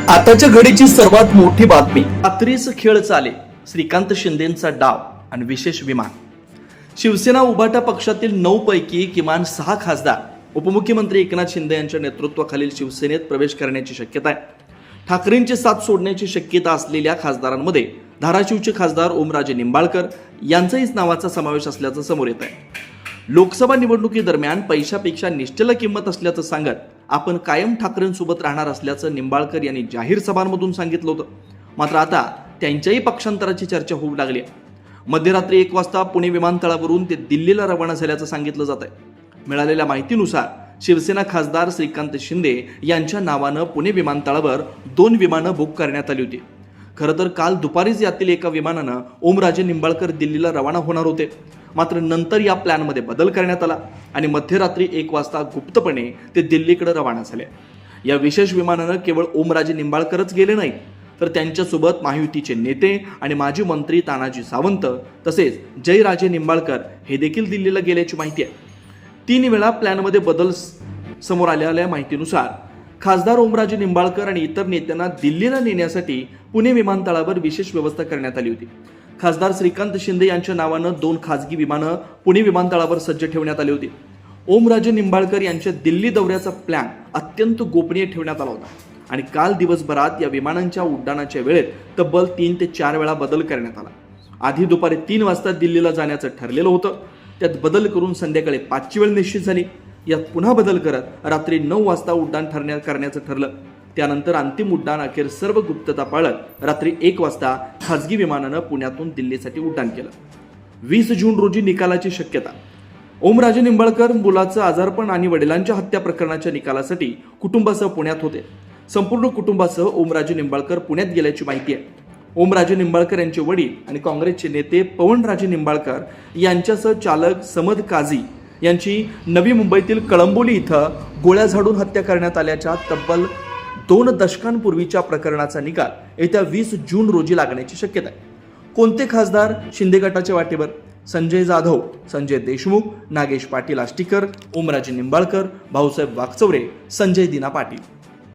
आताच्या घडीची सर्वात मोठी बातमी, रात्रीच खेळ चाले, श्रीकांत शिंदेंचा डाव आणि विशेष विमान. शिवसेना उभाटा पक्षातील 9 पैकी किमान 6 खासदार उपमुख्यमंत्री एकनाथ शिंदे यांच्या नेतृत्वाखालील शिवसेनेत प्रवेश करण्याची शक्यता आहे. ठाकरेंची साथ सोडण्याची शक्यता असलेल्या खासदारांमध्ये धाराशिवचे खासदार ओमराजे निंबाळकर यांचाही नावाचा समावेश असल्याचं समोर येत आहे. लोकसभा निवडणुकीदरम्यान पैशापेक्षा निष्ठेला किंमत असल्याचं सांगत आपण कायम ठाकरेंसोबत राहणार असल्याचं निंबाळकर यांनी जाहीर सभांमधून सांगितलं होतं. मात्र आता त्यांच्याही पक्षांतराची चर्चा होऊ लागली आहे. मध्यरात्री 1 वाजता पुणे विमानतळावरून ते दिल्लीला रवाना झाल्याचं सांगितलं जात आहे. मिळालेल्या माहितीनुसार शिवसेना खासदार श्रीकांत शिंदे यांच्या नावानं पुणे विमानतळावर 2 विमानं बुक करण्यात आली होती. खरं तर काल दुपारीच यातील एका विमानानं ओमराजे निंबाळकर दिल्लीला रवाना होणार होते. मात्र नंतर या प्लॅनमध्ये बदल करण्यात आला आणि मध्यरात्री 1 वाजता गुप्तपणे ते दिल्लीकडे रवाना झाले. या विशेष विमानानं केवळ ओमराजे निंबाळकरच गेले नाहीत, तर त्यांच्यासोबत महायुतीचे नेते आणि माजी मंत्री तानाजी सावंत तसेच जयराजे निंबाळकर हे देखील दिल्लीला गेल्याची माहिती आहे. 3 वेळा प्लॅनमध्ये बदल समोर आलेल्या माहितीनुसार खासदार ओमराजे निंबाळकर आणि इतर नेत्यांना दिल्लीला नेण्यासाठी पुणे विमानतळावर विशेष व्यवस्था करण्यात आली होती. खासदार श्रीकांत शिंदे यांच्या नावानं 2 खासगी विमानं पुणे विमानतळावर सज्ज ठेवण्यात आली होती. ओमराजे निंबाळकर यांच्या दिल्ली दौऱ्याचा प्लॅन अत्यंत गोपनीय ठेवण्यात आला होता आणि काल दिवसभरात या विमानांच्या उड्डाणाच्या वेळेत तब्बल 3 ते 4 वेळा बदल करण्यात आला. आधी दुपारी 3 वाजता दिल्लीला जाण्याचं ठरलेलं होतं, त्यात बदल करून संध्याकाळी 5ची वेळ निश्चित झाली. यात पुन्हा बदल करत रात्री 9 वाजता उड्डाण करण्याचं ठरलं. त्यानंतर अंतिम उड्डाण अखेर सर्व गुप्तता पाळत रात्री 1 वाजता खासगी विमानानं पुण्यातून दिल्लीसाठी उड्डाण केलं. 20 जून रोजी निकालाची शक्यता. ओमराजे निंबाळकर मुलाचं आजारपण आणि वडिलांच्या हत्या प्रकरणाच्या निकालासाठी कुटुंबासह पुण्यात होते. संपूर्ण कुटुंबासह ओमराजे निंबाळकर पुण्यात गेल्याची माहिती आहे. ओमराजे निंबाळकर यांचे वडील आणि काँग्रेसचे नेते पवनराजे निंबाळकर यांच्यासह चालक समद काझी यांची नवी मुंबईतील कळंबोली इथं गोळ्या झाडून हत्या करण्यात आल्याच्या तब्बल 2 दशकांपूर्वीच्या प्रकरणाचा निकाल येत्या 20 जून रोजी लागण्याची शक्यता आहे. कोणते खासदार शिंदे गटाच्या वाटेवर? संजय जाधव, संजय देशमुख, नागेश पाटील आष्टीकर, ओमराजे निंबाळकर, भाऊसाहेब वाकचौरे, संजय दिना पाटील.